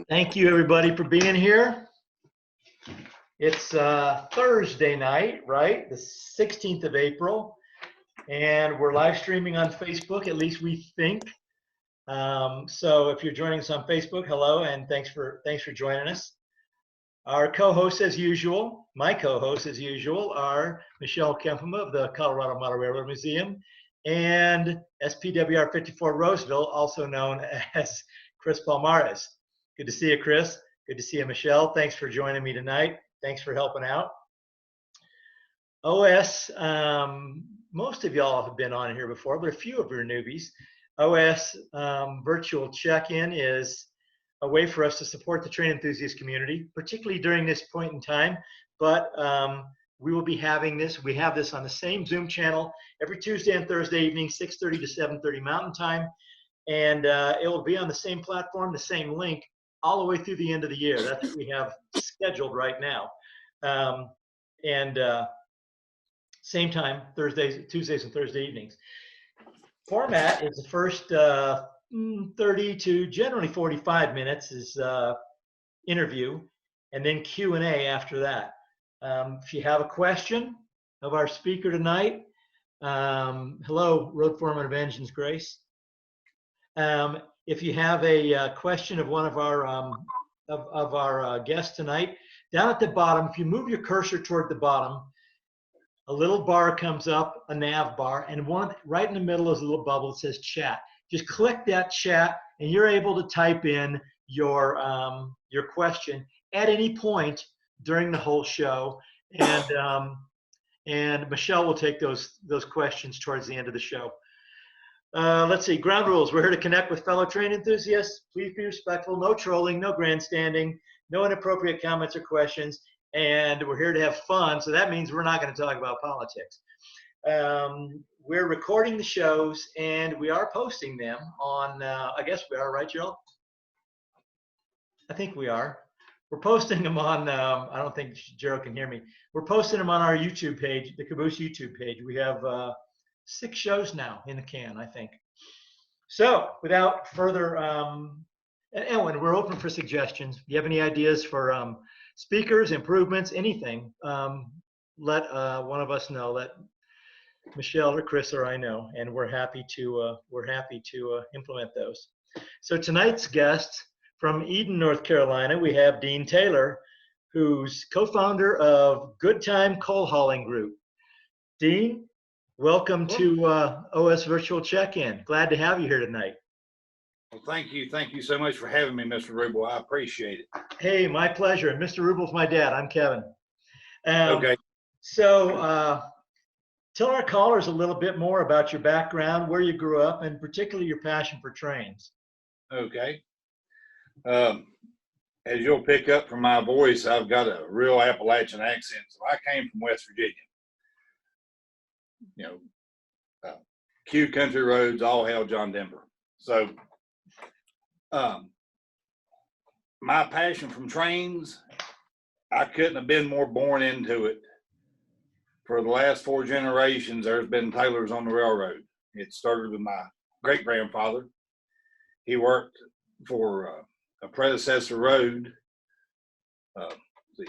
Thank you, everybody, for being here. It's Thursday night, right? The 16th of April, and we're live streaming on Facebook, at least we think. So if you're joining us on Facebook, hello, and thanks for joining us. Our co-hosts, as usual, my co-hosts, as usual, are Michelle Kempema of the Colorado Model Railroad Museum and SPWR 54 Roseville, also known as Chris Palomarez. Good to see you, Chris. Good to see you, Michelle. Thanks for joining me tonight. Thanks for helping out. OS, most of y'all have been on here before, but a few of you are newbies. OS virtual check-in is a way for us to support the train enthusiast community, particularly during this point in time. But we will be having this. We have this on the same Zoom channel every Tuesday and Thursday evening, 6:30 to 7:30 Mountain Time. And it will be on the same platform, the same link, all the way through the end of the year. That's what we have scheduled right now. Same time, Tuesdays and Thursday evenings. Format is the first 30 to generally 45 minutes is interview, and then Q&A after that. If you have a question of our speaker tonight, hello, Road Foreman of Engines, Grace. If you have a question of one of our guests tonight, down at the bottom, if you move your cursor toward the bottom, a little bar comes up, a nav bar, and right in the middle is a little bubble that says chat. Just click that chat, and you're able to type in your question at any point during the whole show, and Michelle will take those questions towards the end of the show. Let's see, ground rules. We're here to connect with fellow train enthusiasts. Please be respectful, no trolling, no grandstanding, no inappropriate comments or questions, and we're here to have fun, so that means we're not going to talk about politics. We're recording the shows, and we are posting them on, I guess we are, right, Jill? I think we are. We're posting them on, I don't think Gerald can hear me. We're posting them on our YouTube page, the Caboose YouTube page. We have 6 shows now in the can, I think. So without further, and we're open for suggestions. If you have any ideas for speakers, improvements, anything, let one of us know. Let Michelle or Chris or I know, and we're happy to implement those. So tonight's guest from Eden, North Carolina, we have Dean Taylor, who's co-founder of Good Time Coal Hauling Group. Dean, welcome to OS Virtual Check-In. Glad to have you here tonight. Well, thank you. Thank you so much for having me, Mr. Ruble. I appreciate it. Hey, my pleasure. And Mr. Ruble's my dad. I'm Kevin. Okay. So tell our callers a little bit more about your background, where you grew up, and particularly your passion for trains. Okay. As you'll pick up from my voice, I've got a real Appalachian accent. So I came from West Virginia. You know, Q country roads, all hail John Denver. So my passion from trains, I couldn't have been more born into it. For the last 4 generations, there's been Taylors on the railroad. It started with my great-grandfather. He worked for a predecessor road, the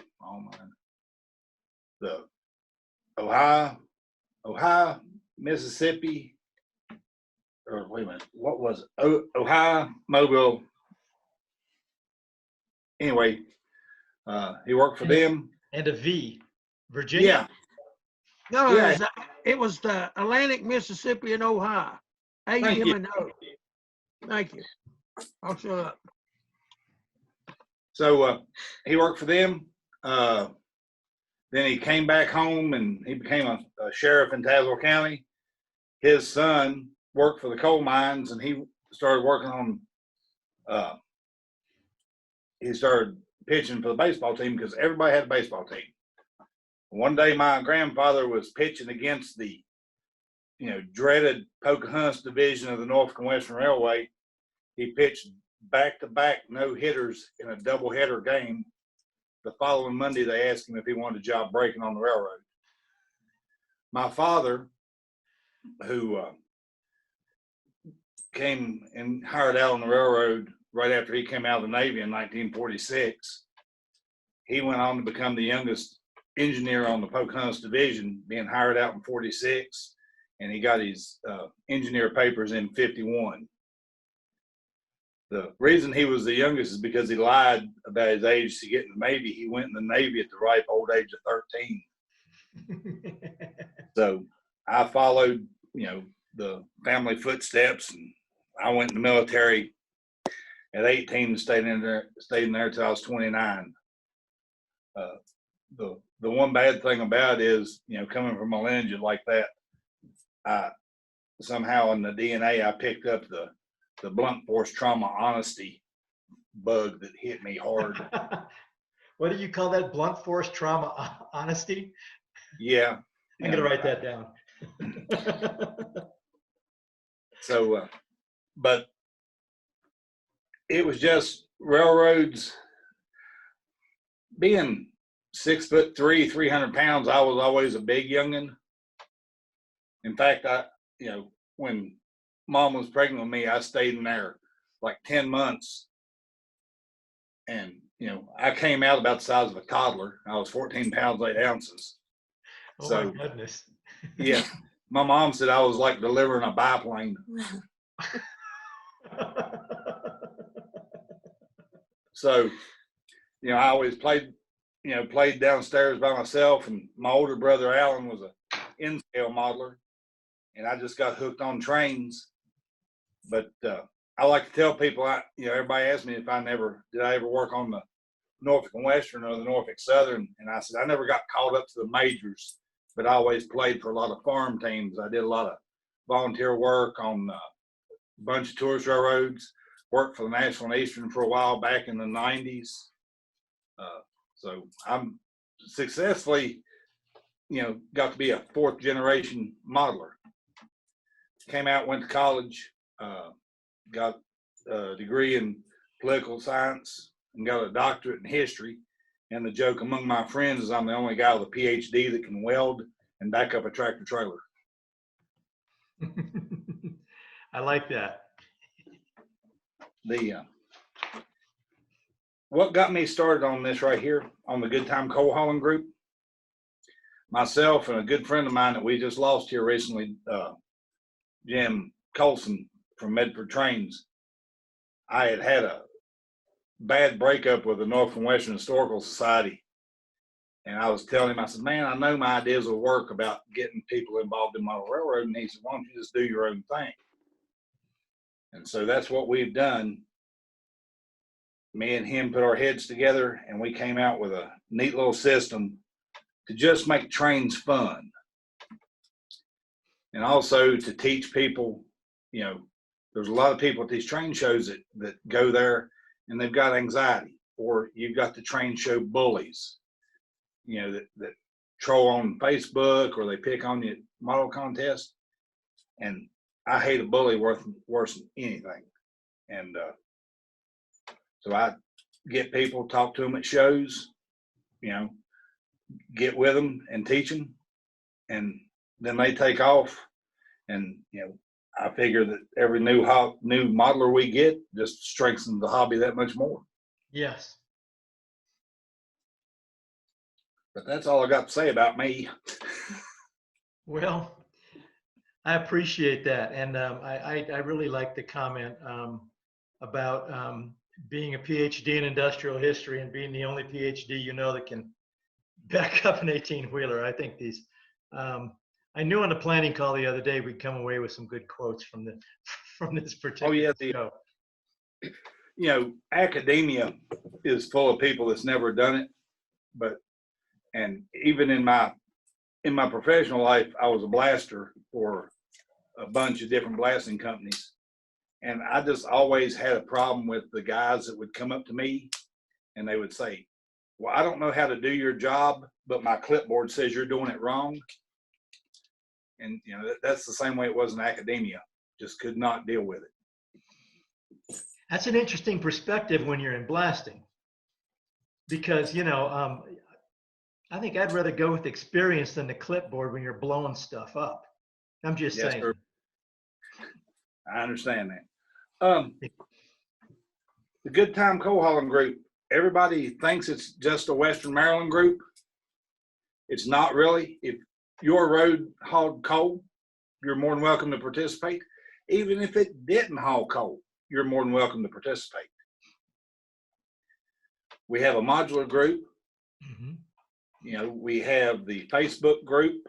Ohio, Mississippi, or wait a minute, what was it? Ohio, Mobile. Anyway, he worked for them. And a V, Virginia. Yeah. No, yeah. It was the Atlantic, Mississippi, and Ohio. AMO. Thank you. I'll shut up. So he worked for them. Then he came back home and he became a sheriff in Tazewell County. His son worked for the coal mines, and he started working on. He started pitching for the baseball team because everybody had a baseball team. One day, my grandfather was pitching against the, dreaded Pocahontas division of the Norfolk and Western Railway. He pitched back-to-back no-hitters in a doubleheader game. The following Monday, they asked him if he wanted a job braking on the railroad. My father, who came and hired out on the railroad right after he came out of the Navy in 1946. He went on to become the youngest engineer on the Pocahontas Division, being hired out in 46, and he got his engineer papers in 51. The reason he was the youngest is because he lied about his age to get in the Navy. He went in the Navy at the ripe old age of 13. So I followed, the family footsteps, and I went in the military at 18 and stayed in there till I was 29. The one bad thing about it is, coming from a lineage like that, I somehow in the DNA I picked up the blunt force trauma honesty bug that hit me hard. What do you call that? Blunt force trauma honesty? Yeah. I'm going to write that down. So, but it was just railroads. Being 6'3", 300 pounds, I was always a big youngin'. In fact, when Mom was pregnant with me, I stayed in there like 10 months. And, I came out about the size of a toddler. I was 14 pounds, 8 ounces. Oh, so, my goodness. Yeah. My mom said I was like delivering a biplane. So, I always played downstairs by myself, and my older brother Alan was a in-scale modeler, and I just got hooked on trains. But I like to tell people, everybody asks me if did I ever work on the Norfolk and Western or the Norfolk Southern, and I said I never got called up to the majors, but I always played for a lot of farm teams. I did a lot of volunteer work on a bunch of tourist railroads, worked for the National and Eastern for a while back in the 90s. So I'm successfully, got to be a 4th generation modeler. Came out, went to college, got a degree in political science, and got a doctorate in history. And the joke among my friends is I'm the only guy with a PhD that can weld and back up a tractor trailer. I like that. What got me started on this right here, on the Good Time Coal Hauling Group, myself and a good friend of mine that we just lost here recently, Jim Colson from Medford Trains, I had a bad breakup with the Norfolk and Western Historical Society. And I was telling him, I said, man, I know my ideas will work about getting people involved in model railroad. And he said, why don't you just do your own thing? And so that's what we've done. Me and him put our heads together, and we came out with a neat little system to just make trains fun. And also to teach people, there's a lot of people at these train shows that go there and they've got anxiety, or you've got the train show bullies, that troll on Facebook, or they pick on you at model contest. And I hate a bully worse than anything. And so I get people, talk to them at shows, get with them and teach them, and then they take off. And I figure that every new modeler we get just strengthens the hobby that much more. Yes. But that's all I got to say about me. Well, I appreciate that. And I really like the comment about being a PhD in industrial history and being the only PhD that can back up an 18-wheeler. I think these, I knew on the planning call the other day we'd come away with some good quotes from this particular show. Academia is full of people that's never done it, and even in my professional life, I was a blaster for a bunch of different blasting companies. And I just always had a problem with the guys that would come up to me and they would say, well, I don't know how to do your job, but my clipboard says you're doing it wrong. And, that's the same way it was in academia. Just could not deal with it. That's an interesting perspective when you're in blasting, because, I think I'd rather go with experience than the clipboard when you're blowing stuff up. I'm just saying. Sir. I understand that. the Good Time Coal Hauling Group, everybody thinks it's just a Western Maryland group. It's not really. If your road hauled coal, you're more than welcome to participate. Even if it didn't haul coal, you're more than welcome to participate. We have a modular group. Mm-hmm. You know, we have the Facebook group.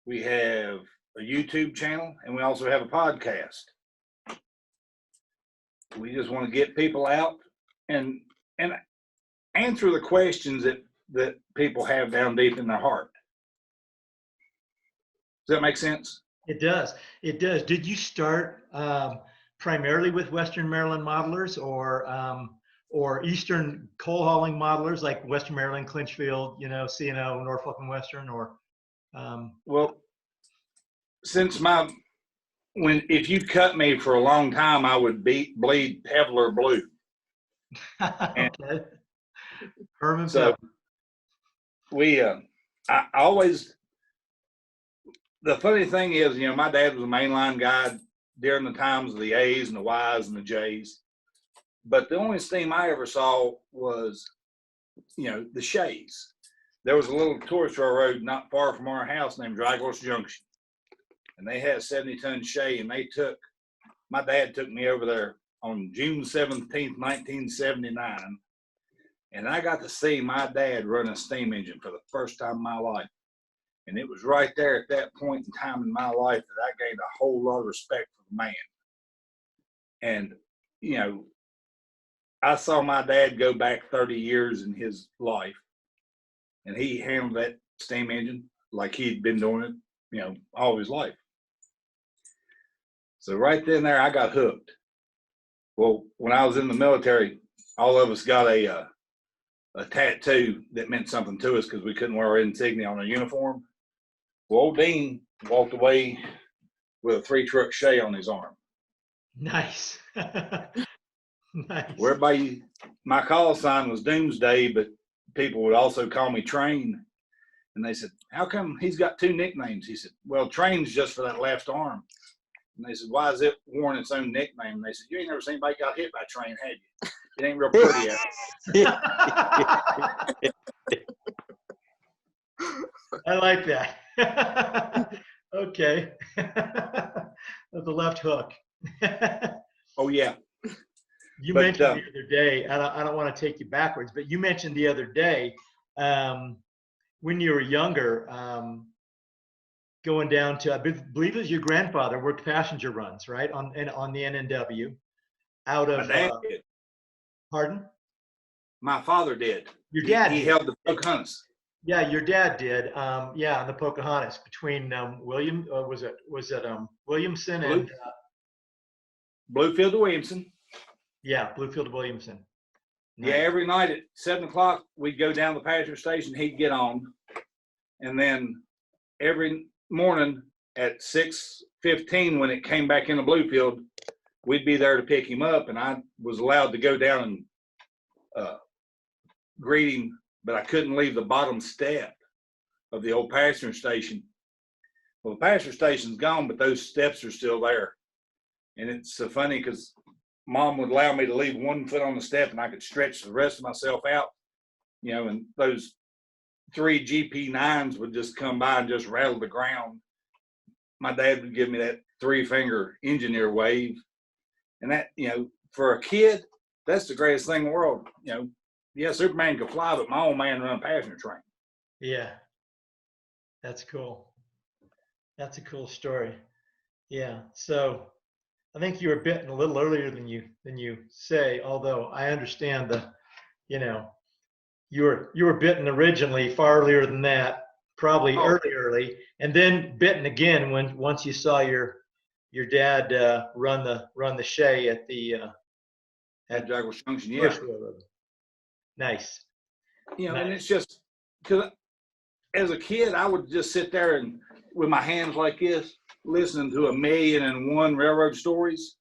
We have a YouTube channel, and we also have a podcast. We just want to get people out and answer the questions that people have down deep in their heart. Does that make sense? It does. It does. Did you start primarily with Western Maryland modelers or Eastern coal hauling modelers like Western Maryland, Clinchfield, you know, CNO, Norfolk and Western, or? Well, since if you cut me for a long time, I would bleed Pebble blue. Okay. Herman So Pebble. I always, the funny thing is, you know, my dad was a mainline guy during the times of the A's and the Y's and the J's. But the only steam I ever saw was, you know, the Shays. There was a little tourist railroad not far from our house named Dragler's Junction. And they had a 70-ton Shay, and my dad took me over there on June 17th, 1979. And I got to see my dad run a steam engine for the first time in my life. And it was right there at that point in time in my life that I gained a whole lot of respect for the man. And, you know, I saw my dad go back 30 years in his life, and he handled that steam engine like he'd been doing it, you know, all his life. So right then there, I got hooked. Well, when I was in the military, all of us got a tattoo that meant something to us because we couldn't wear our insignia on our uniform. Well, old Dean walked away with a 3-truck Shay on his arm. Nice. Nice. Whereby my call sign was Doomsday, but people would also call me Train. And they said, how come he's got 2 nicknames? He said, well, Train's just for that left arm. And they said, why is it worn its own nickname? And they said, you ain't never seen anybody got hit by a train, have you? It ain't real pretty out. I like that. Okay. The left hook. Oh, yeah. You mentioned the other day, I don't want to take you backwards, but you mentioned the other day when you were younger, going down to, I believe it was your grandfather worked passenger runs, right? On the NNW out of, My dad did. Pardon? My father did. Your dad He did. held the Pocahontas. Yeah, your dad did. Yeah, on the Pocahontas between Williamson and Bluefield to Williamson. yeah, Bluefield to Williamson. Nice. Yeah, every night at 7 o'clock, we'd go down the passenger station, he'd get on. And then every morning at 6:15, when it came back into Bluefield, we'd be there to pick him up. And I was allowed to go down and greet him, but I couldn't leave the bottom step of the old passenger station. Well, the passenger station's gone, but those steps are still there. And it's so funny because Mom would allow me to leave 1 foot on the step and I could stretch the rest of myself out, you know, and those 3 GP9s would just come by and just rattle the ground. My dad would give me that 3-finger engineer wave. And that, you know, for a kid, that's the greatest thing in the world. You know, yeah, Superman could fly, but my old man run a passenger train. Yeah, that's cool. That's a cool story. Yeah, so I think you were bitten a little earlier than you say. Although I understand you know, you were bitten originally far earlier than that, probably early, and then bitten again once you saw your dad run the Shay at Dragler's Junction, yeah. Nice. You know, nice. And it's just because as a kid, I would just sit there and with my hands like this, listening to 1,000,001 railroad stories,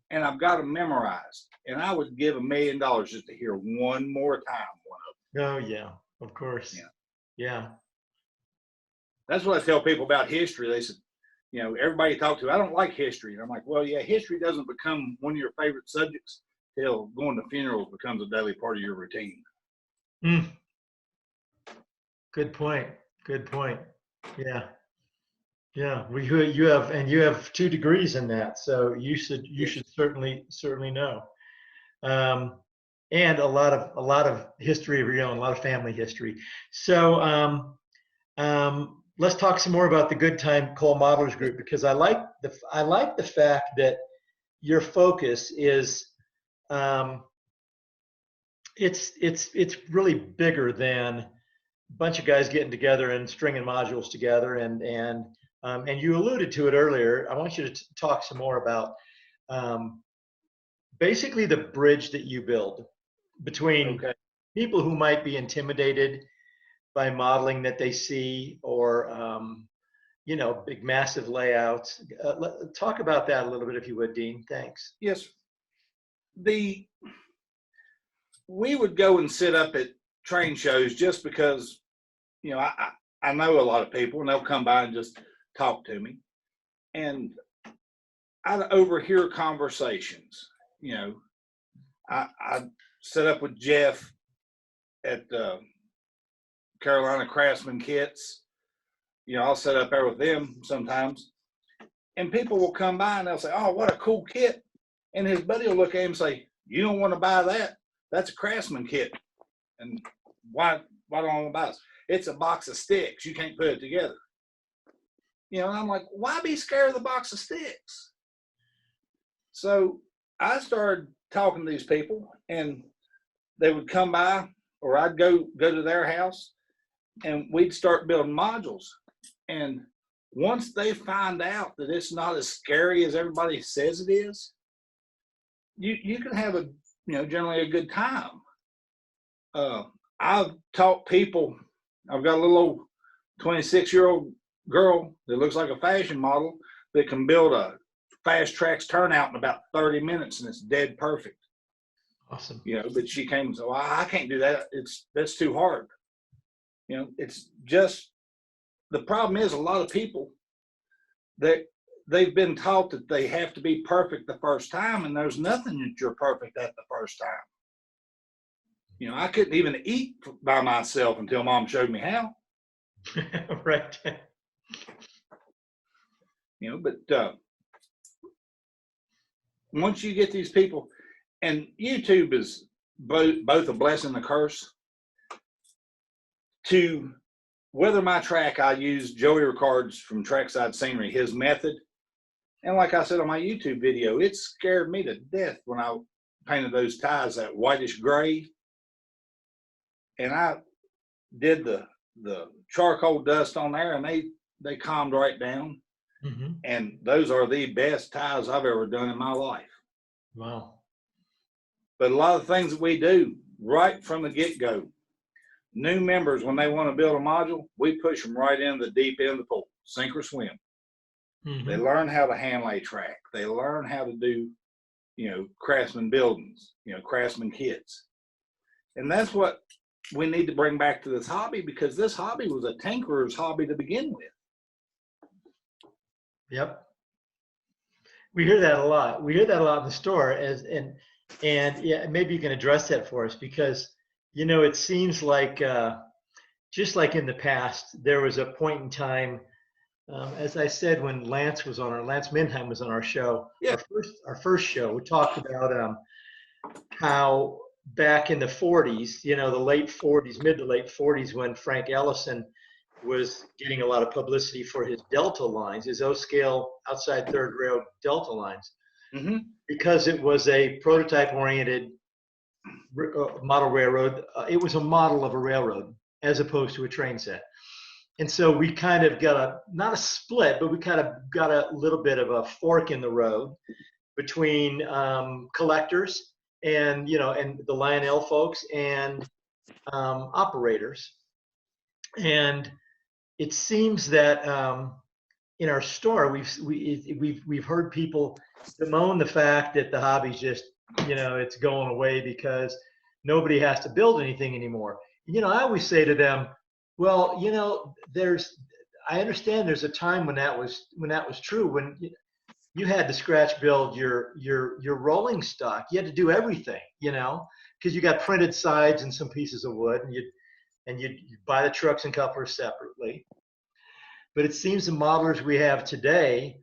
and I've got them memorized. And I would give $1 million just to hear one more time one of them. Oh yeah, of course. Yeah. That's what I tell people about history. They said, you know, everybody you talk to, I don't like history. And I'm like, well, yeah, history doesn't become one of your favorite subjects till going to funerals becomes a daily part of your routine. Mm. Good point. Good point. Yeah. Yeah. You have 2 degrees in that, so you should certainly know. And a lot of history of your own, a lot of family history. So let's talk some more about the Good Time Coal Modelers Group, because I like the fact that your focus is it's really bigger than a bunch of guys getting together and stringing modules together, and you alluded to it earlier. I want you to talk some more about basically the bridge that you build between people who might be intimidated by modeling that they see, or you know, big massive layouts. Talk about that a little bit, if you would, Dean. Thanks. Yes. We would go and sit up at train shows just because, you know, I know a lot of people, and they'll come by and just talk to me. And I'd overhear conversations. You know, I set up with Jeff at Carolina Craftsman Kits. You know, I'll set up there with them sometimes. And people will come by and they'll say, oh, what a cool kit. And his buddy will look at him and say, you don't want to buy that? That's a Craftsman kit. And why don't I want to buy this? It's a box of sticks. You can't put it together. You know, and I'm like, why be scared of the box of sticks? So I started talking to these people, and they would come by, or I'd go to their house, and we'd start building modules. And once they find out that it's not as scary as everybody says it is, you can have generally a good time. I've taught people. I've got a little old 26-year-old girl that looks like a fashion model that can build a fast tracks turnout in about 30 minutes, and it's dead perfect. Awesome. You know, but she came and said, well, I can't do that. That's too hard. You know, it's just, the problem is a lot of people that they've been taught that they have to be perfect the first time, and there's nothing that you're perfect at the first time. You know, I couldn't even eat by myself until Mom showed me how. Right. You know, but once you get these people, and YouTube is both a blessing and a curse. To weather my track, I use Joey Ricard's from Trackside Scenery, his method. And like I said on my YouTube video, it scared me to death when I painted those ties that whitish gray. And I did the charcoal dust on there, and they calmed right down. Mm-hmm. And those are the best ties I've ever done in my life. Wow. But a lot of things that we do right from the get-go, new members, when they want to build a module, we push them right into the deep end of the pool, sink or swim. Mm-hmm. They learn how to hand lay track. They learn how to do, you know, craftsman buildings, you know, craftsman kits. And that's what we need to bring back to this hobby, because this hobby was a tinkerer's hobby to begin with. Yep. We hear that a lot. We hear that a lot in the store, and yeah, maybe you can address that for us, because, you know, it seems like just like in the past, there was a point in time, as I said, when Lance Minheim was on our show, yeah. our first show, we talked about how back in the 40s, you know, the late 40s, mid to late 40s, when Frank Ellison was getting a lot of publicity for his Delta lines, his O-scale outside third rail Delta lines, mm-hmm. because it was a prototype-oriented model railroad. It was a model of a railroad as opposed to a train set. And so we kind of got not a split, but we kind of got a little bit of a fork in the road between collectors and, you know, and the Lionel folks and operators. And it seems that in our store, we've heard people bemoan the fact that the hobby's just, you know, it's going away because nobody has to build anything anymore. You know, I always say to them, well, you know, I understand there's a time when that was true, when you had to scratch build your rolling stock. You had to do everything, because you got printed sides and some pieces of wood, and you'd buy the trucks and couplers separately. But it seems the modelers we have today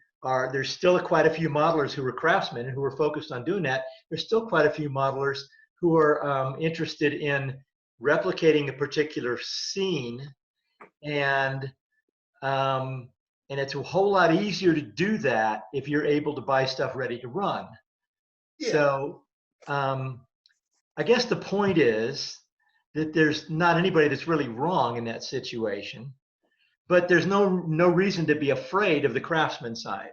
there's still quite a few modelers who are craftsmen and who are focused on doing that. There's still quite a few modelers who are interested in replicating a particular scene, and it's a whole lot easier to do that if you're able to buy stuff ready to run. Yeah. So I guess the point is that there's not anybody that's really wrong in that situation, but there's no reason to be afraid of the craftsman side.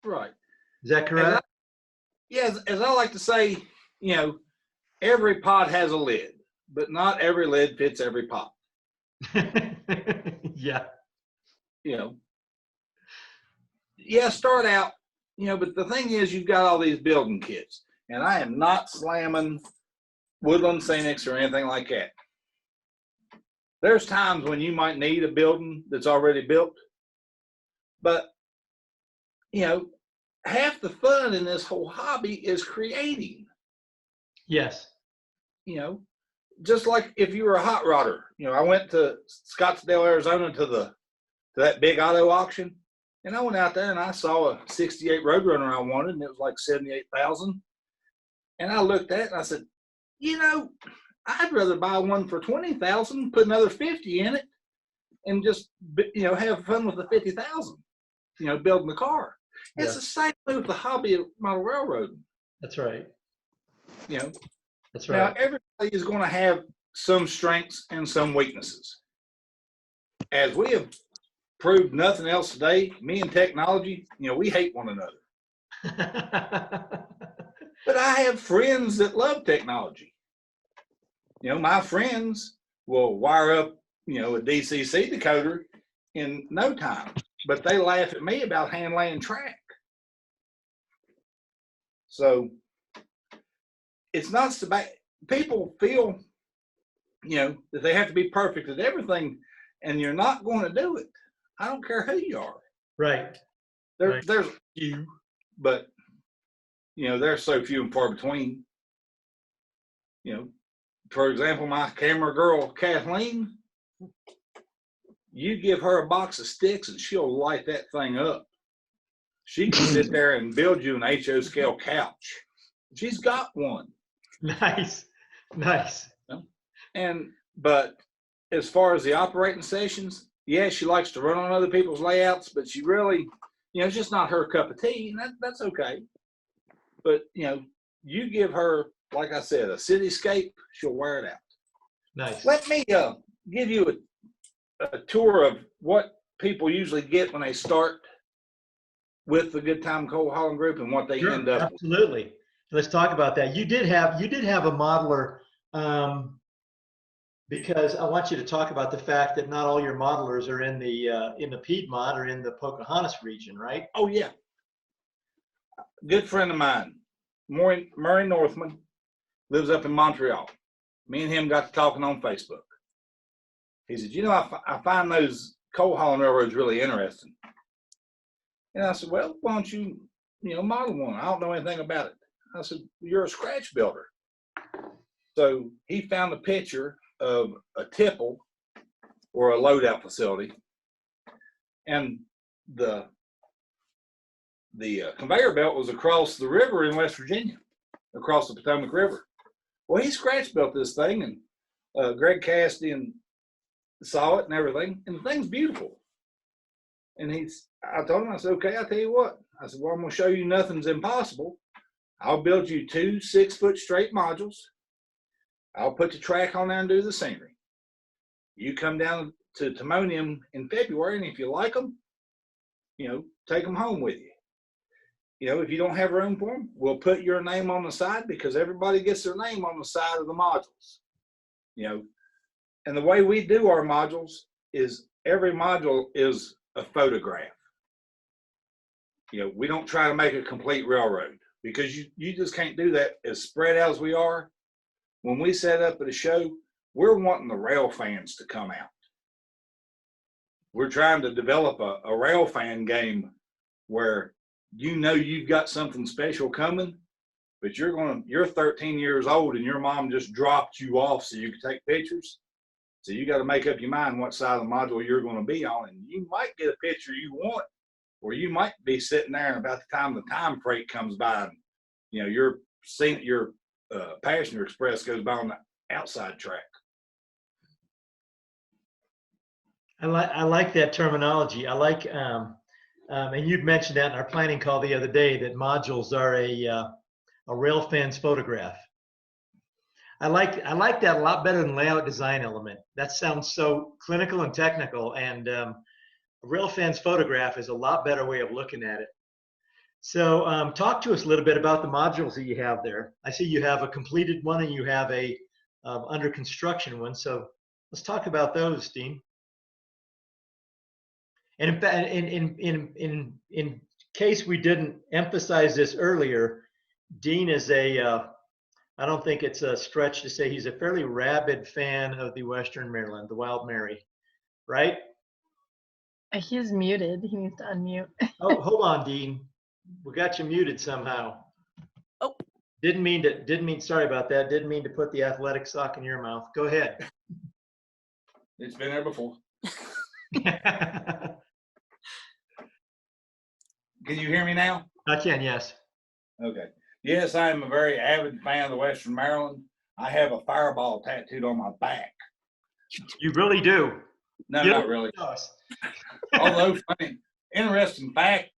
Right. Is that correct? As I like to say, every pot has a lid, but not every lid fits every pot. Yeah. Start out, but the thing is, you've got all these building kits, and I am not slamming Woodland Scenics or anything like that. There's times when you might need a building that's already built, but, half the fun in this whole hobby is creating. Yes. Just like if you were a hot rodder, I went to Scottsdale, Arizona to that big auto auction, and I went out there and I saw a 68 Roadrunner I wanted, and it was like 78,000. And I looked at it and I said, I'd rather buy one for 20,000, put another 50 in it, and just have fun with the 50,000. Building the car. It's the same thing with the hobby of model railroading. That's right. That's right. Now, everybody is going to have some strengths and some weaknesses. As we have proved nothing else today, me and technology, we hate one another. But I have friends that love technology. My friends will wire up, a DCC decoder in no time, but they laugh at me about hand laying track. So it's not so bad. People feel, that they have to be perfect at everything, and you're not going to do it. I don't care who you are. Right. There's you, but there's so few and far between. For example, my camera girl Kathleen, you give her a box of sticks and she'll light that thing up. She can sit there and build you an HO scale couch. She's got one. Nice. But as far as the operating sessions, she likes to run on other people's layouts, but she really, it's just not her cup of tea, and that's okay. But you give her, like I said, a cityscape, she'll wear it out. Nice. Let me give you a tour of what people usually get when they start with the Good Time Coal Hauling Group and what they end up with. Absolutely. Let's talk about that. You did have a modeler, because I want you to talk about the fact that not all your modelers are in the Piedmont or in the Pocahontas region, right? Oh yeah. Good friend of mine, Murray Northman, lives up in Montreal. Me and him got to talking on Facebook. He said, I find those coal hauling railroads really interesting. And I said, well, why don't you, model one? I don't know anything about it. I said, you're a scratch builder. So he found a picture of a tipple or a loadout facility, and the conveyor belt was across the river in West Virginia, across the Potomac River. Well, he scratch built this thing, and Greg Cassidy saw it and everything, and the thing's beautiful. And I told him, I said, okay, I'll tell you what. I said, well, I'm going to show you nothing's impossible. I'll build you 2 6-foot straight modules. I'll put the track on there and do the scenery. You come down to Timonium in February, and if you like them, take them home with you. If you don't have room for them, we'll put your name on the side, because everybody gets their name on the side of the modules. And the way we do our modules is every module is a photograph. We don't try to make a complete railroad, because you just can't do that as spread out as we are. When we set up at a show, we're wanting the rail fans to come out. we're trying to develop a rail fan game where you've got something special coming, but you're 13 years old and your mom just dropped you off so you can take pictures. So you got to make up your mind what side of the module you're going to be on, and you might get a picture you want, or you might be sitting there and about the time the time freight comes by, and your passenger express goes by on the outside track. I like that terminology. I like, and you'd mentioned that in our planning call the other day, that modules are a rail fan's photograph. I like that a lot better than layout design element. That sounds so clinical and technical, and a rail fan's photograph is a lot better way of looking at it. So talk to us a little bit about the modules that you have there. I see you have a completed one and you have a under construction one. So let's talk about those, Dean. And in fact, in case we didn't emphasize this earlier, Dean is I don't think it's a stretch to say he's a fairly rabid fan of the Western Maryland, the Wild Mary, right? He's muted. He needs to unmute. Oh, hold on, Dean. We got you muted somehow. Oh. Sorry about that. Didn't mean to put the athletic sock in your mouth. Go ahead. It's been there before. Can you hear me now? I can, yes. Okay. Yes, I am a very avid fan of the Western Maryland. I have a fireball tattooed on my back. You really do. No, not really. Although, funny, interesting fact,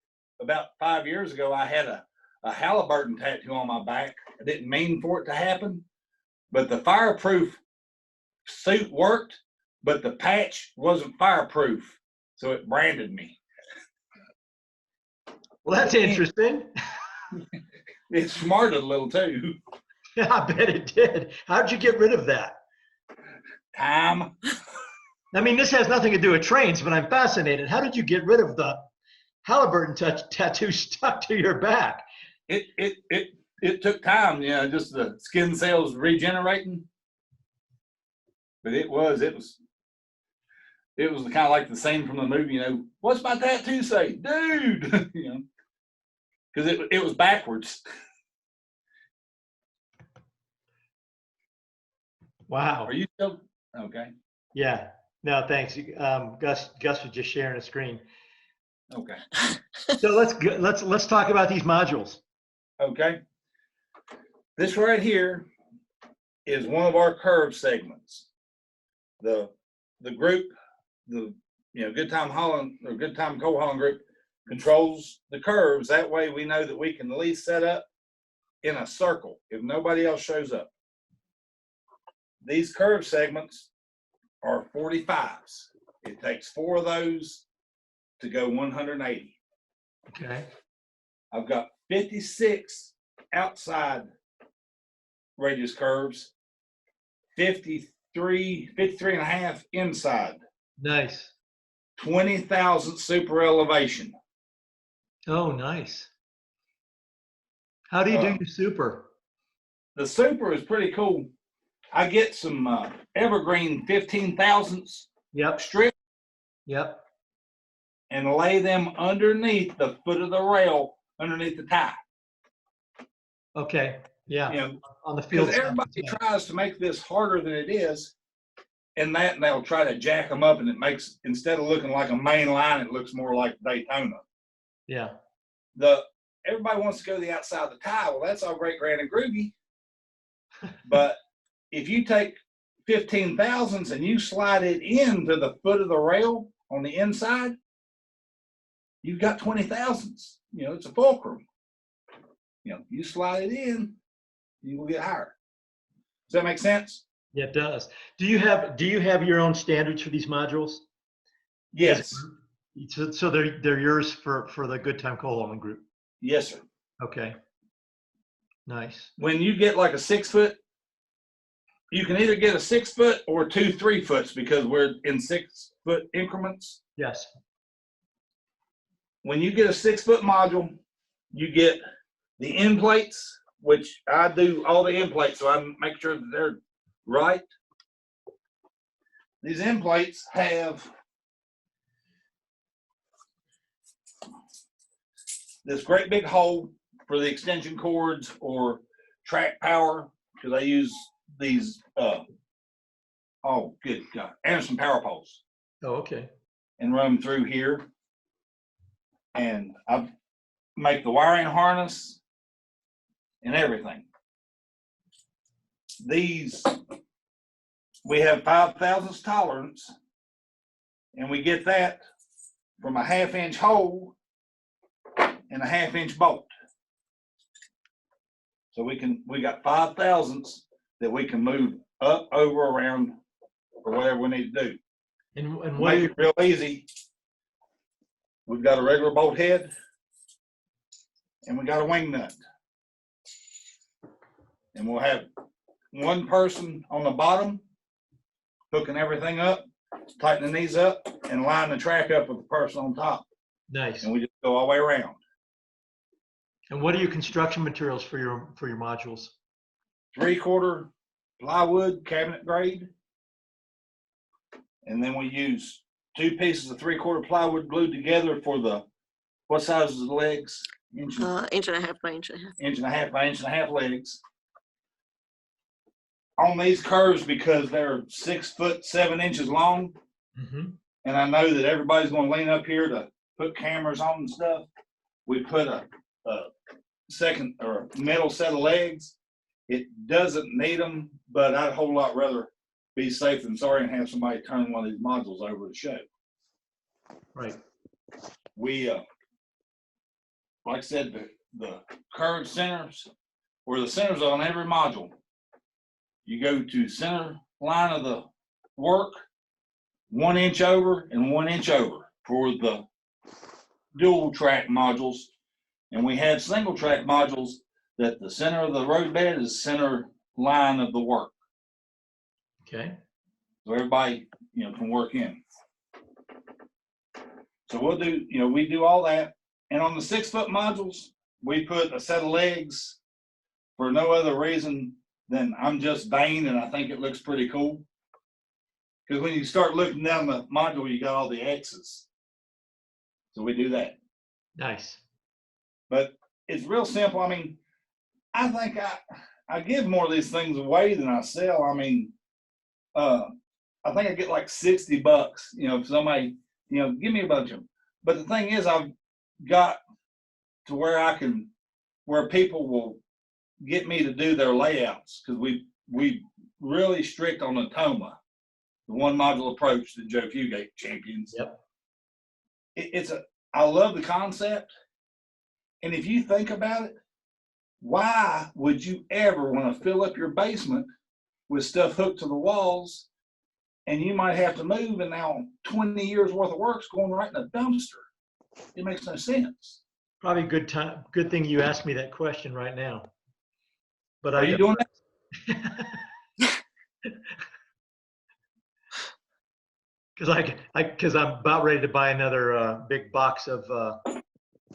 about 5 years ago, I had a Halliburton tattoo on my back. I didn't mean for it to happen, but the fireproof suit worked, but the patch wasn't fireproof, so it branded me. Well, that's interesting. It smarted a little too. Yeah, I bet it did. How'd you get rid of that? Time. I mean, this has nothing to do with trains, but I'm fascinated. How did you get rid of the Halliburton tattoo stuck to your back? It took time, just the skin cells regenerating. But it was kind of like the scene from the movie, what's my tattoo say? Dude, because it was backwards. Wow. Are you still okay? Yeah. No, thanks. Gus was just sharing a screen. Okay. So let's talk about these modules. Okay. This right here is one of our curve segments. The group, Good Time Holland or Good Time Coal Hauling group controls the curves. That way we know that we can at least set up in a circle if nobody else shows up. These curve segments are 45s. It takes 4 of those to go 180. Okay. I've got 56 outside radius curves, 53 and a half inside. Nice. 20,000 super elevation. Oh, nice. How do you do your super? The super is pretty cool. I get some evergreen 15,000s strip. Yep. And lay them underneath the foot of the rail, underneath the tie. Okay. Yeah. On the field. Because everybody tries to make this harder than it is, and they'll try to jack them up, and it makes, instead of looking like a main line, it looks more like Daytona. Yeah. Everybody wants to go to the outside of the tie. Well, that's all great, grand, and groovy. But if you take 15,000s and you slide it into the foot of the rail on the inside, you've got 20,000s. It's a fulcrum. You slide it in, you will get higher. Does that make sense? Yeah, it does. Do you have your own standards for these modules? Yes. So they're yours for the Good Time Coal Hauling group? Yes, sir. Okay. Nice. When you get like a 6 foot, you can either get a 6 foot or 2 3-foots because we're in 6 foot increments. Yes. When you get a 6 foot module, you get the end plates, which I do all the end plates, so I make sure that they're right. These end plates have this great big hole for the extension cords or track power, because I use these, oh, good God, Anderson power poles, Oh, okay. and run them through here. And I make the wiring harness and everything. These, we have 5 thousandths tolerance, and we get that from a 1/2 inch hole and a 1/2 inch bolt. So we got 5 thousandths that we can move up, over, around, or whatever we need to do. And To what make it real easy, we've got a regular bolt head and we got a wing nut. And we'll have one person on the bottom hooking everything up, tightening these up, and lining the track up with the person on top. nice. And we just go all the way around. And what are your construction materials for your modules? 3/4 plywood, cabinet grade. And then we use 2 pieces of 3/4 plywood glued together for the, what size is the legs? Inch and 1.5 by 1.5 inches. 1.5 by 1.5 legs. On these curves, because they're 6 foot 7 inches long, Mm-hmm. and I know that everybody's going to lean up here to put cameras on and stuff, we put a second or metal set of legs. It doesn't need them, but I'd a whole lot rather be safe than sorry and have somebody turn one of these modules over to show. Right. We, like I said, the curved centers, or the centers on every module, you go to center line of the work, 1 inch over and 1 inch over for the dual track modules. And we have single track modules that the center of the roadbed is center line of the work. Okay. So everybody, can work in. So we'll do, we do all that. And on the 6 foot modules, we put a set of legs for no other reason than I'm just vain and I think it looks pretty cool. Because when you start looking down the module, you got all the X's. So we do that. Nice. But it's real simple. I mean, I think I give more of these things away than I sell. I mean, I think I get like $60, if somebody, give me a bunch of them. But the thing is, I've got to where people will get me to do their layouts, because we really strict on the TOMA, the one module approach that Joe Fugate champions. Yep. I love the concept. And if you think about it, why would you ever want to fill up your basement with stuff hooked to the walls, and you might have to move, and now 20 years worth of work's going right in a dumpster? It makes no sense. Probably good thing you asked me that question right now. But Are you doing that? Because I'm about ready to buy another big box of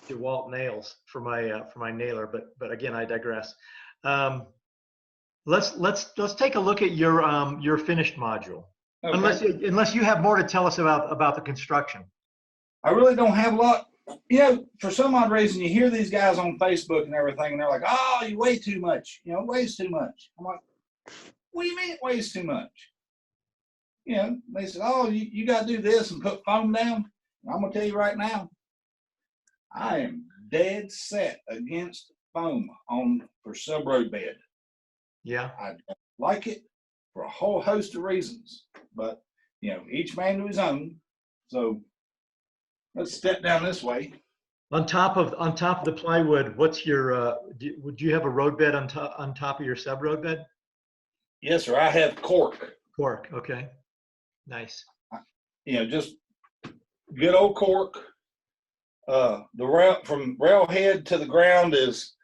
DeWalt nails for my nailer. But again, I digress. Let's take a look at your finished module. Okay. Unless you have more to tell us about the construction. I really don't have a lot. For some odd reason, you hear these guys on Facebook and everything, and they're like, "Oh, you weigh too much. It weighs too much." I'm like, "What do you mean it weighs too much?" They said, "Oh, you got to do this and put foam down." And I'm gonna tell you right now, I am dead set against foam for sub road bed. Yeah, I don't like it for a whole host of reasons, but each man to his own. So let's step down this way. On top of the plywood, what's your? Would you have a road bed on top of your sub road bed? Yes, sir. I have cork. Cork. Okay. Nice. Just good old cork. The rail from railhead to the ground is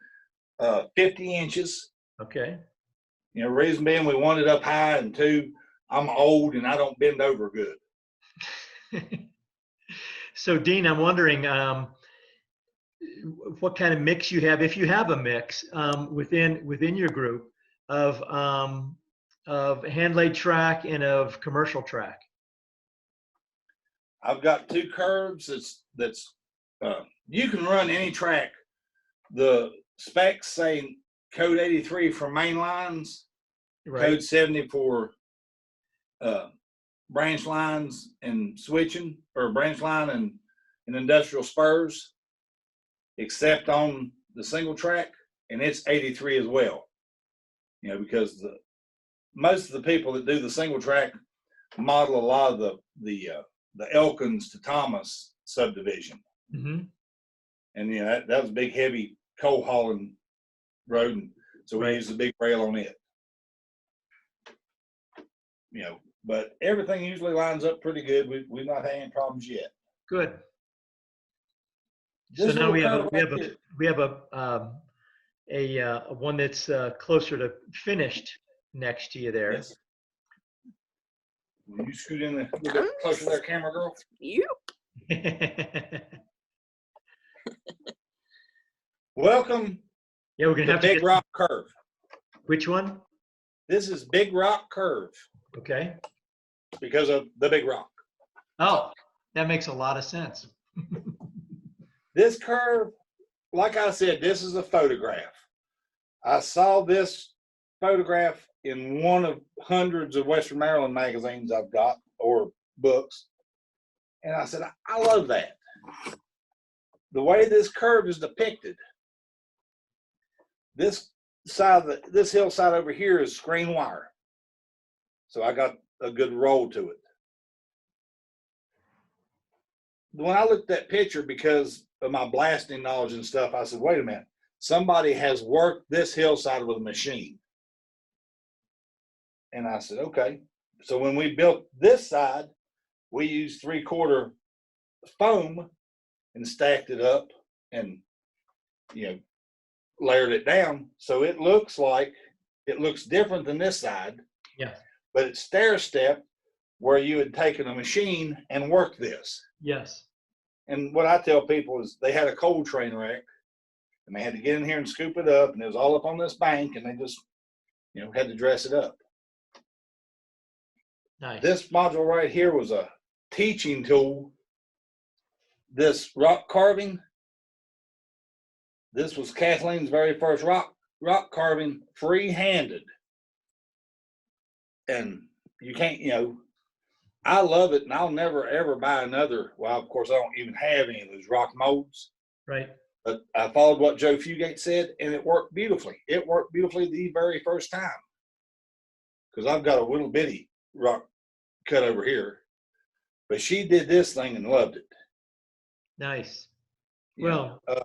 50 inches. Okay. Reason being we want it up high, and 2, I'm old and I don't bend over good. So Dean, I'm wondering what kind of mix you have, if you have a mix within your group of hand laid track and of commercial track. I've got 2 curves. That's you can run any track the specs say code 83 for main lines, Right. code 70 for branch lines and switching, or branch line and industrial spurs, except on the single track, and it's 83 as well. You know, because most of the people that do the single track model a lot of the Elkins to Thomas subdivision. Mm-hmm. And you know, that was a big heavy coal hauling road, and so we Right. used a big rail on it. You know, but everything usually lines up pretty good. We've not had any problems yet. Good. This So now we little have curve we right have here- a one that's closer to finished next to you there. Yes. Will you scoot in a little bit closer there, camera girl? You. Welcome Yeah, we're to gonna have to Big get Rock Curve. which one? This is Big Rock Curve Okay. because of the Big Rock. Oh, that makes a lot of sense. This curve, like I said, this is a photograph. I saw this photograph in one of hundreds of Western Maryland magazines I've got, or books. And I said, I love that. The way this curve is depicted. This hillside over here is screen wire. So I got a good roll to it. When I looked at that picture, because of my blasting knowledge and stuff, I said, wait a minute. Somebody has worked this hillside with a machine. And I said, okay. So when we built this side, we used 3/4 foam and stacked it up and, you know, layered it down. So it looks different than this side. Yeah. But it's stair-step where you had taken a machine and worked this. Yes. And what I tell people is they had a coal train wreck and they had to get in here and scoop it up, and it was all up on this bank, and they just, you know, had to dress it up. Nice. This module right here was a teaching tool. This rock carving, this was Kathleen's very first rock carving, free-handed. And you can't, you know, I love it, and I'll never ever buy another. Well, of course, I don't even have any of those rock molds. Right. But I followed what Joe Fugate said, and it worked beautifully. It worked beautifully the very first time. Because I've got a little bitty rock cut over here. But she did this thing and loved it. Nice. You Well, know,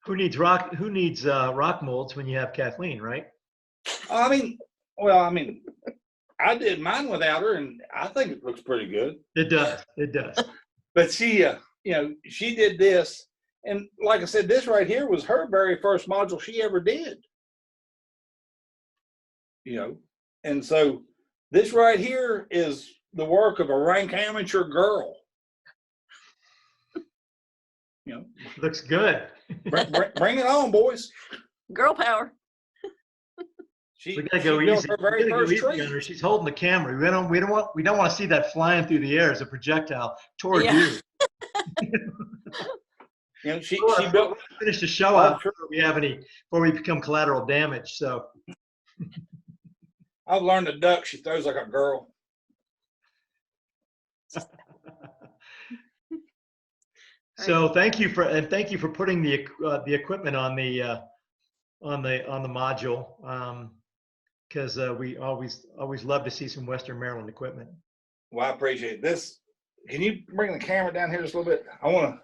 who needs rock molds when you have Kathleen, right? I mean, I did mine without her, and I think it looks pretty good. It does. It does. But she, you know, she did this. And like I said, this right here was her very first module she ever did. You know, and so this right here is the work of a rank amateur girl. You know, Looks good. bring it on, boys. Girl power. She We gotta go built easy. her very We gotta go first easy tree. on her. She's holding the camera. We don't want to see that flying through the air as a projectile toward Yeah. you. You know, she Well, built. Finish the show out before we become collateral damage. So I've learned to duck. She throws like a girl. so thank you for putting the equipment on the module, because we always love to see some Western Maryland equipment. Well, I appreciate this. Can you bring the camera down here just a little bit? I want to.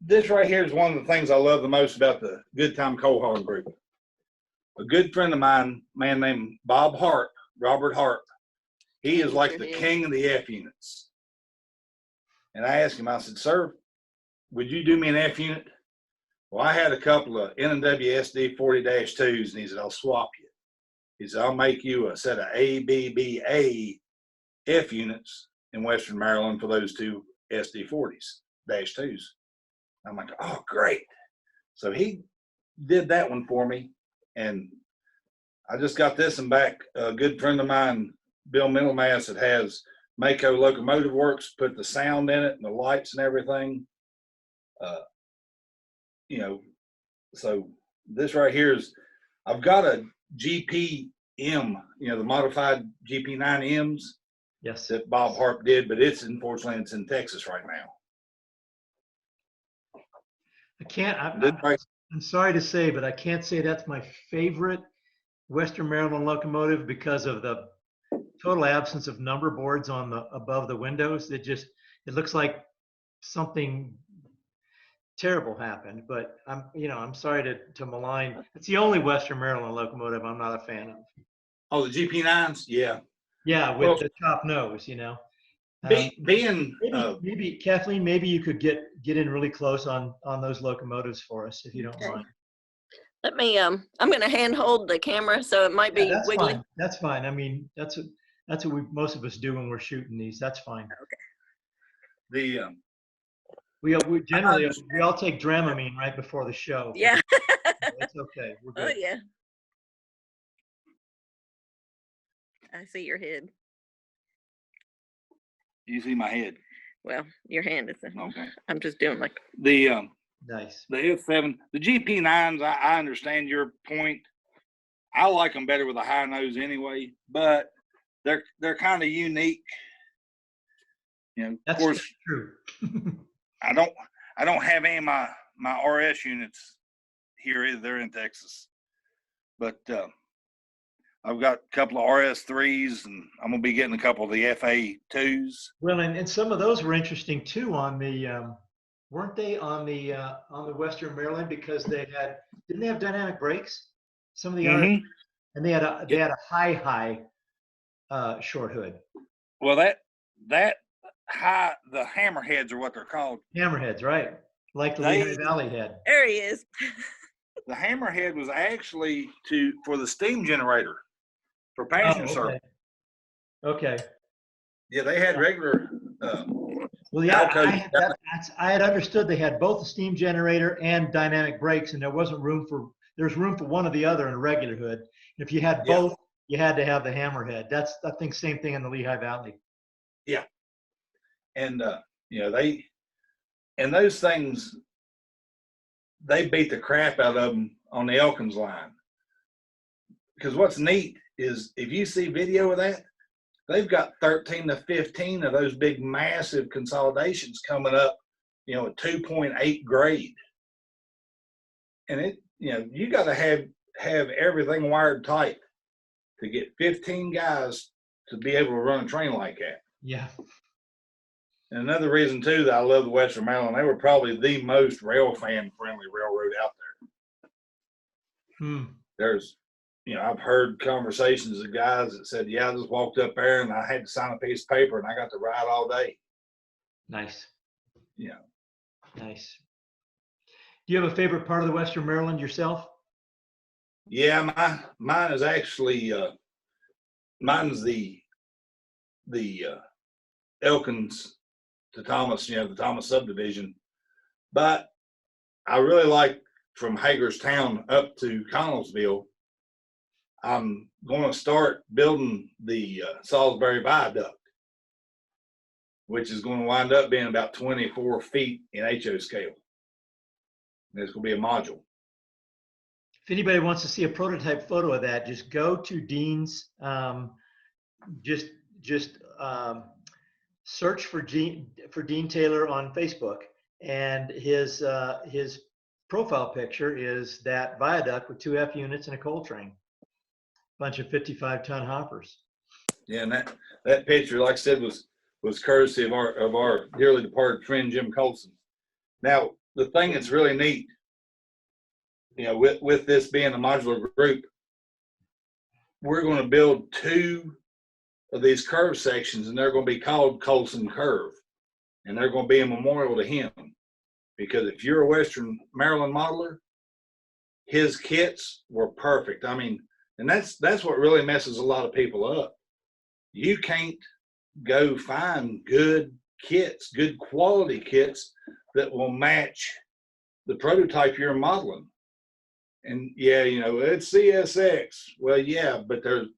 This right here is one of the things I love the most about the Good Time Coal Hauling Group. A good friend of mine, a man named Bob Hart, Robert Hart, he is like the king of the F units. And I asked him, I said, sir, would you do me an F unit? Well, I had a couple of NWSD 40-2s, and he said, I'll swap you. He said, I'll make you a set of ABBA F units in Western Maryland for those two SD 40s-2s. I'm like, oh, great. So he did that one for me. And I just got this one back. A good friend of mine, Bill Middlemass, that has Mako Locomotive Works, put the sound in it and the lights and everything. you know, so this right here is, I've got a GPM, you know, the modified GP9Ms Yes. that Bob Harp did, but unfortunately it's in Texas right now. I can't, Right. I'm sorry to say, but I can't say that's my favorite Western Maryland locomotive because of the total absence of number boards on the above the windows. It looks like something terrible happened, but I'm sorry to malign. It's the only Western Maryland locomotive I'm not a fan of. Oh, the GP9s? Yeah. Yeah, with the top nose, Maybe Kathleen, maybe you could get in really close on those locomotives for us if you don't Okay. mind. Let me, I'm going to handhold the camera, so it might be Yeah, that's wiggly. fine. That's fine. I mean, that's what most of us do when we're shooting these. That's fine. The We generally we all take Dramamine right before the show. Yeah. It's okay. We're Oh, good. yeah. I see your head. you see my head. Well, your hand is. Okay. I'm just doing like. The Nice. the F7, the GP9s, I understand your point. I like them better with a high nose anyway, but they're kind of unique. You know, That's of course, true. I don't have any of my RS units here either. They're in Texas, but I've got a couple of RS3s, and I'm gonna be getting a couple of the FA2s. Well, and some of those were interesting too on the weren't they on the Western Maryland because didn't they have dynamic brakes? Some of the RS, and they had a high short hood. Well, that high, the hammerheads are what they're called. Hammerheads, right? Like the Lehigh Valley head. There he is. The hammerhead was actually for the steam generator for passenger service. Okay. Yeah, they had regular. Well, yeah, I had understood they had both the steam generator and dynamic brakes, and there's room for one or the other in a regular hood. And if you had both, you had to have the hammerhead. That's, I think, same thing in the Lehigh Valley. Yeah, and those things, they beat the crap out of them on the Elkins line. Because what's neat is if you see video of that, they've got 13 to 15 of those big, massive consolidations coming up, a 2.8 grade. And you got to have everything wired tight to get 15 guys to be able to run a train like that. Yeah. And another reason too that I love the Western Maryland, they were probably the most rail fan friendly railroad out there. There's, I've heard conversations of guys that said, yeah, I just walked up there and I had to sign a piece of paper and I got to ride all day. Nice. Yeah. Nice. Do you have a favorite part of the Western Maryland yourself? Yeah, mine is actually, mine's the Elkins to Thomas, the Thomas subdivision. But I really like from Hagerstown up to Connellsville. I'm going to start building the Salisbury Viaduct, which is going to wind up being about 24 feet in HO scale. And it's going to be a module. If anybody wants to see a prototype photo of that, just go to Dean's, search for Dean Taylor on Facebook, and his profile picture is that viaduct with 2 F units and a coal train, bunch of 55-ton hoppers. Yeah, and that picture, like I said, was courtesy of our dearly departed friend Jim Colson. Now, the thing that's really neat, with this being a modular group, we're going to build 2 of these curve sections, and they're going to be called Colson Curve, and they're going to be a memorial to him. Because if you're a Western Maryland modeler, his kits were perfect. I mean, and that's what really messes a lot of people up. You can't go find good kits, good quality kits that will match the prototype you're modeling. And yeah, it's CSX. Well, yeah, but the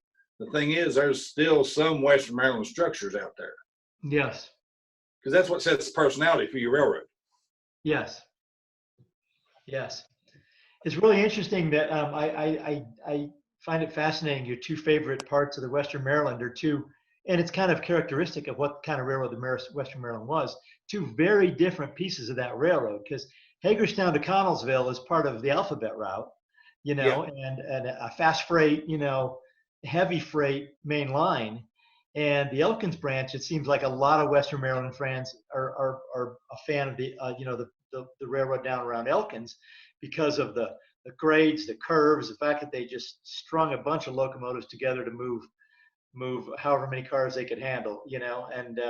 thing is, there's still some Western Maryland structures out there. Yes. Because that's what sets the personality for your railroad. Yes. Yes. It's really interesting that I find it fascinating. Your two favorite parts of the Western Maryland are two, and it's kind of characteristic of what kind of railroad the Western Maryland was. Two very different pieces of that railroad, because Hagerstown to Connellsville is part of the Alphabet Route, Yeah. and a fast freight, heavy freight main line. And the Elkins branch, it seems like a lot of Western Maryland fans are a fan of the railroad down around Elkins because of the grades, the curves, the fact that they just strung a bunch of locomotives together to move however many cars they could handle, and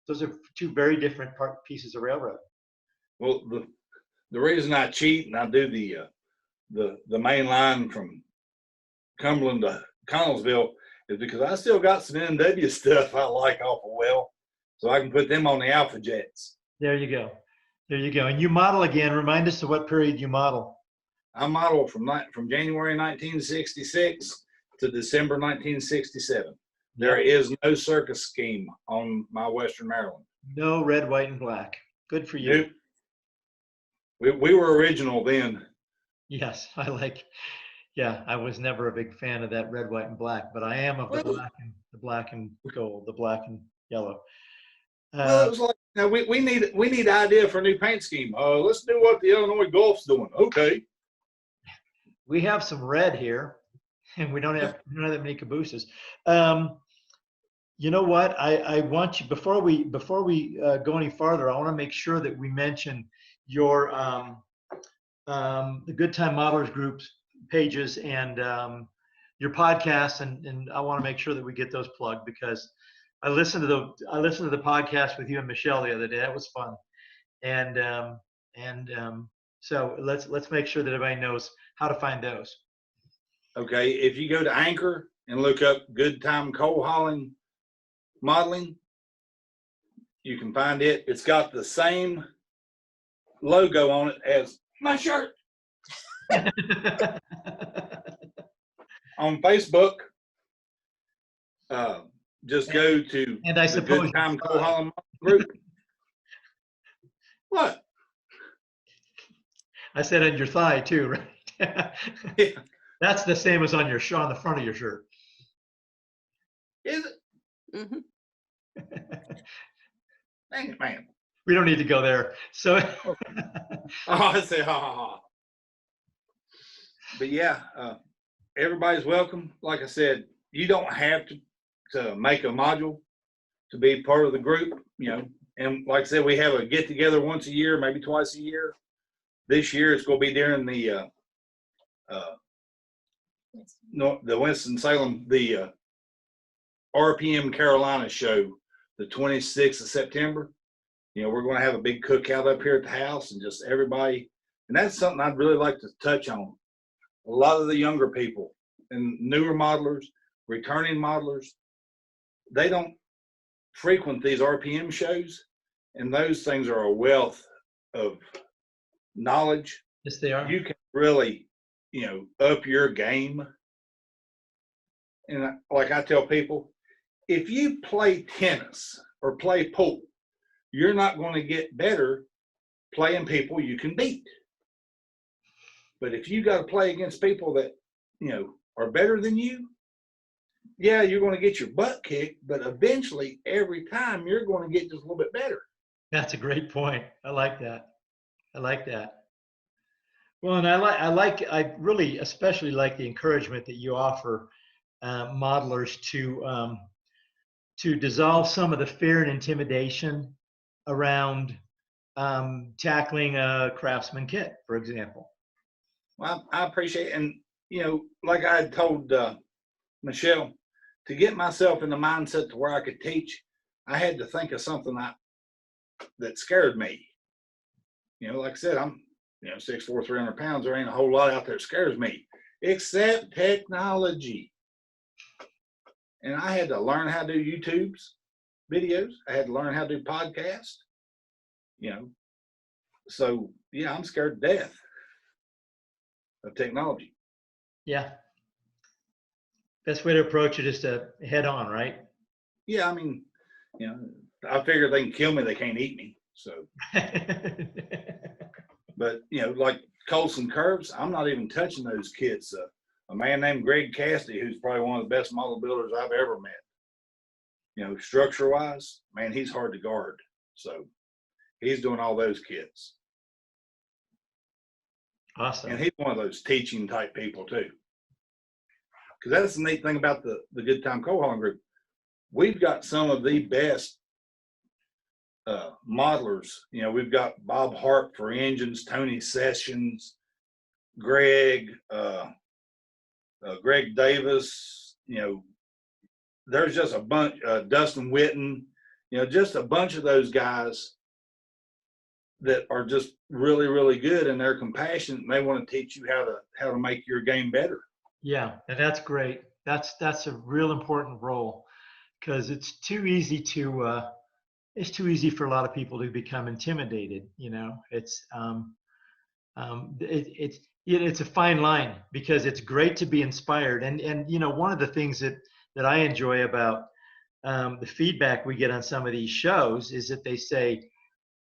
those are two very different pieces of railroad. Well, the reason I cheat and I do the main line from Cumberland to Connellsville is because I still got some NW stuff I like awful well, so I can put them on the Alpha Jets. There you go. There you go. And you model again. Remind us of what period you model. I model from January 1966 to December 1967. There is no circus scheme on my Western Maryland. No red, white, and black. Good for you. Nope. We were original then. Yes, I was never a big fan of that red, white, and black, but I am of the black and gold, the black and yellow. Well, it was like, now we need an idea for a new paint scheme. Let's do what the Illinois Gulf's doing. Okay. We have some red here, and we don't have that many cabooses. You know what? I want you, before we go any farther, I want to make sure that we mention your the Good Time Modelers Group's pages and your podcast, and I want to make sure that we get those plugged, because I listened to the podcast with you and Michelle the other day. That was fun, and so let's make sure that everybody knows how to find those. Okay, if you go to Anchor and look up Good Time Coal Hauling Modeling, you can find it. It's got the same logo on it as my shirt. On Facebook, just go to And I the suppose Good Time Coal Hauling Group. What? I said on your thigh too, right? Yeah. That's the same as on the front of your shirt. Is it? Mhm. Dang it, man. We don't need to go there. So, Oh, I say ha ha ha. But yeah, everybody's welcome. Like I said, you don't have to make a module to be part of the group, And like I said, we have a get together once a year, maybe twice a year. This year it's going to be during the Winston-Salem, the RPM Carolina show, the 26th of September. We're going to have a big cookout up here at the house, and just everybody. And that's something I'd really like to touch on. A lot of the younger people and newer modelers, returning modelers, they don't frequent these RPM shows, and those things are a wealth of knowledge. yes, they are. You can really, up your game. And like I tell people, if you play tennis or play pool, you're not going to get better playing people you can beat. But if you got to play against people that, are better than you, yeah, you're going to get your butt kicked, but eventually every time you're going to get just a little bit better. That's a great point. I like that. Well, and I really especially like the encouragement that you offer modelers to dissolve some of the fear and intimidation around tackling a Craftsman kit, for example. Well, I appreciate it. And, like I had told Michelle, to get myself in the mindset to where I could teach, I had to think of something that scared me. Like I said, I'm 6'4", 300 pounds. There ain't a whole lot out there that scares me, except technology. And I had to learn how to do YouTube's videos. I had to learn how to do podcasts. So yeah, I'm scared to death of technology. Yeah. Best way to approach it is to head on, right? Yeah, I mean, I figure they can kill me, they can't eat me. So, but like Colson curves, I'm not even touching those kits. A man named Greg Cassidy, who's probably one of the best model builders I've ever met. You know, structure wise, man, he's hard to guard. So he's doing all those kits. Awesome. And he's one of those teaching type people too. Because that's the neat thing about the Good Time Coal Hauling Group. We've got some of the best modelers. You know, we've got Bob Hart for engines, Tony Sessions, Greg Davis. You know, there's just a bunch. Dustin Witten. You know, just a bunch of those guys that are just really, really good, and they're compassionate, and they want to teach you how to make your game better. Yeah, and that's great. That's a real important role, because it's too easy for a lot of people to become intimidated. You know, it's a fine line, because it's great to be inspired. And you know, one of the things that I enjoy about the feedback we get on some of these shows is that they say,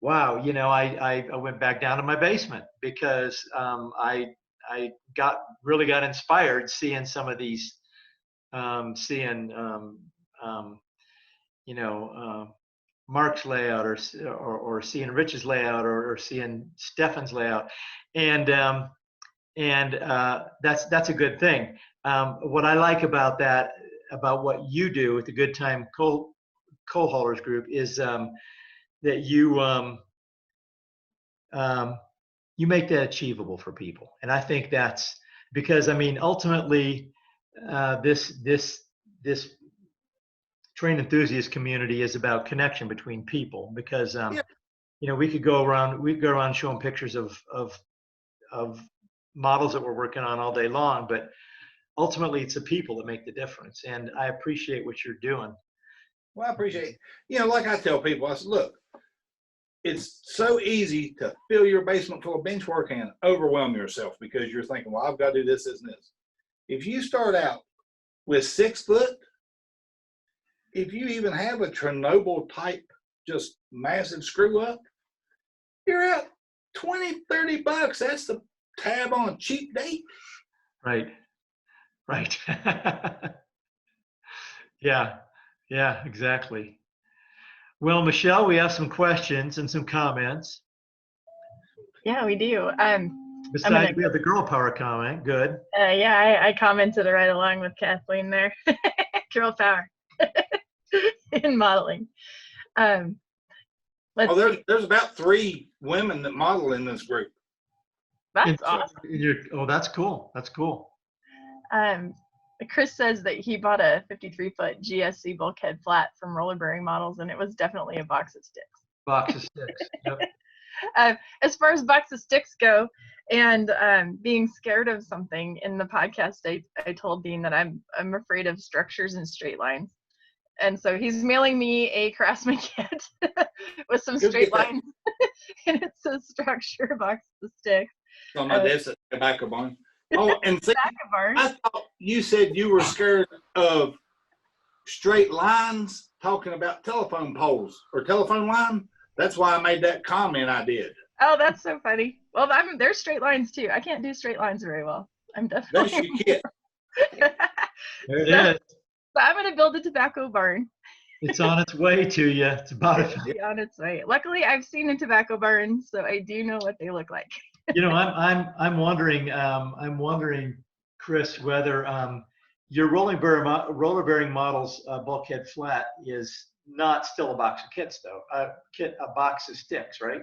wow, you know, I went back down to my basement because I really got inspired seeing some of these, you know, Mark's layout or seeing Rich's layout or seeing Stefan's layout, and that's a good thing. What I like about that, about what you do with the Good Time Coal Haulers Group, is that you make that achievable for people. And I think that's because, I mean, ultimately, this train enthusiast community is about connection between people, because you know, we could go around showing pictures of models that we're working on all day long, but ultimately it's the people that make the difference. And I appreciate what you're doing. Well, I appreciate it. You know, like I tell people, I said, look, it's so easy to fill your basement full of bench work and overwhelm yourself because you're thinking, well, I've got to do this, this, and this. If you start out with 6 foot, if you even have a Chernobyl type, just massive screw up, you're out 20, 30 bucks. That's the tab on a cheap date. Right. Yeah, exactly. Well, Michelle, we have some questions and some comments. Yeah, we do. Besides, we have the girl power comment. Good. Yeah, I commented right along with Kathleen there. Girl power in modeling. There's about 3 women that model in this group. That's awesome. Oh, that's cool. That's cool. Chris says that he bought a 53-foot GSC bulkhead flat from roller bearing models, and it was definitely a box of sticks. Box of sticks. Yep. As far as box of sticks go, and being scared of something, in the podcast, I told Dean that I'm afraid of structures and straight lines, and so he's mailing me a Craftsman kit with some straight lines, and it's a structure box of sticks. On my desk at Tobacco Barn. Oh, and see, I thought you said you were scared of straight lines, talking about telephone poles or telephone line. That's why I made that comment I did. Oh, that's so funny. Well, there's straight lines too. I can't do straight lines very well. I'm definitely. That's your kit. There it is. So I'm going to build a tobacco barn. It's on its way to you. It's about on its way. Luckily, I've seen a tobacco barn, so I do know what they look like. You know, I'm wondering, Chris, whether your roller bearing models bulkhead flat is not still a box of kits, though. A box of sticks, right?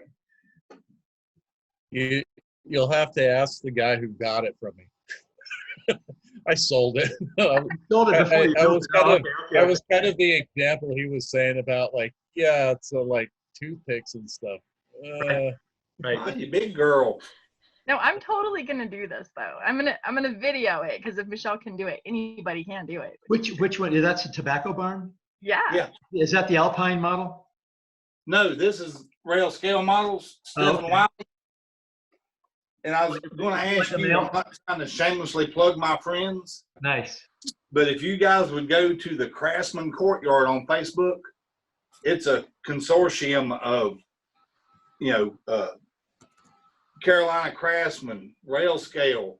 You'll have to ask the guy who got it from me. I sold it. Sold it before you built it. I was kind of the example he was saying about, like, yeah, it's like toothpicks and stuff. Right. You big girl. No, I'm totally gonna do this though. I'm gonna video it, because if Michelle can do it, anybody can do it. Which one? That's a tobacco barn? Yeah. Is that the Alpine model? No, this is rail scale models. Stephen Wiley. And I was going to ask you, I'm not trying to shamelessly plug my friends. Nice. But if you guys would go to the Craftsman Courtyard on Facebook, it's a consortium of, Carolina Craftsman, Rail Scale,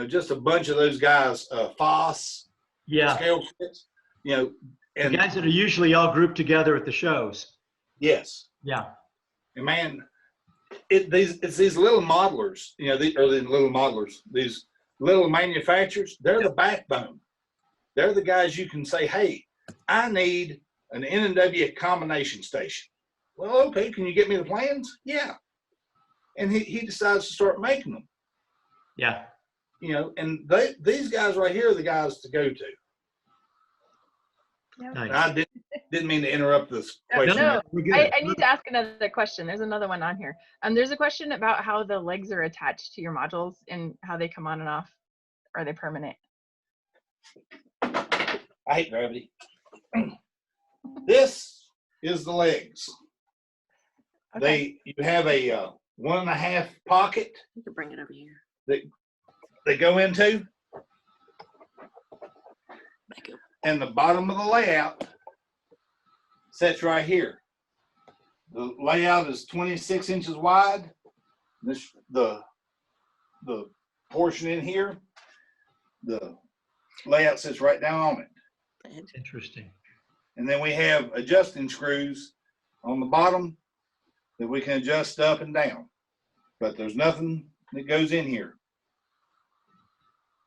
just a bunch of those guys, Foss, Yeah. Scale Kits, The and guys that are usually all grouped together at the shows. yes. Yeah. And man, it's these little modelers, these little manufacturers, they're the backbone. They're the guys you can say, hey, I need an N&W combination station. Well, okay, can you get me the plans? Yeah. And he decides to start making them. Yeah. And these guys right here are the guys to go to. Yep. Nice. And I didn't mean to interrupt this question. No, we're good. I need to ask another question. There's another one on here. There's a question about how the legs are attached to your modules and how they come on and off. Are they permanent? I hate gravity. This is the legs. Okay. You have a 1.5 pocket You can bring it over here. that they go into, Back up. and the bottom of the layout sits right here. The layout is 26 inches wide. The portion in here, the layout sits right down on it. Interesting. And then we have adjusting screws on the bottom that we can adjust up and down. But there's nothing that goes in here.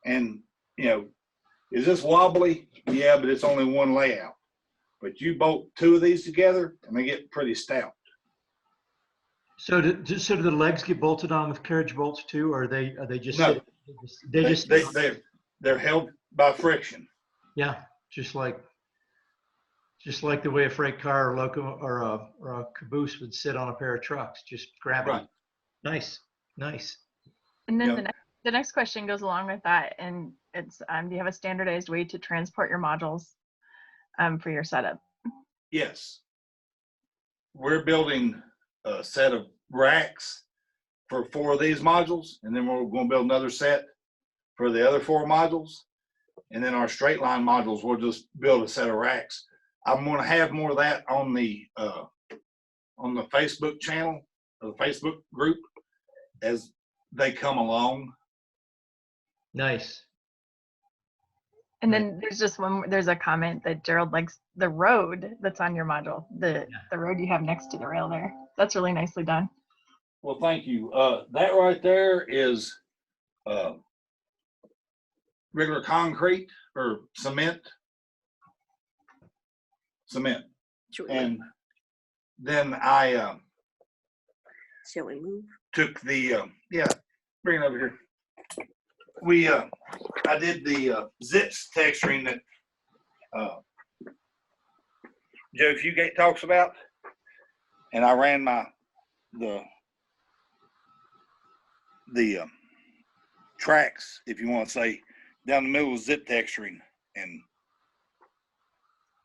And, is this wobbly? Yeah, but it's only one layout. But you bolt 2 of these together and they get pretty stout. So do the legs get bolted on with carriage bolts too, or are they just No. They're held by friction. yeah, just like the way a freight car or loco or a caboose would sit on a pair of trucks, just grab it. Right. Nice. And then Yep. the next question goes along with that, and it's do you have a standardized way to transport your modules for your setup? Yes. We're building a set of racks for 4 of these modules, and then we're going to build another set for the other 4 modules. And then our straight line modules, we'll just build a set of racks. I'm going to have more of that on the Facebook channel, or the Facebook group, as they come along. Nice. And then there's a comment that Gerald likes the road that's on your module, the road you have next to the rail there. That's really nicely done. Well, thank you. That right there is regular concrete or cement. Sure. And then I Shall we move? took the bring it over here. I did the zips texturing that Joe Fugate talks about, and I ran the tracks, if you want to say, down the middle of zip texturing, and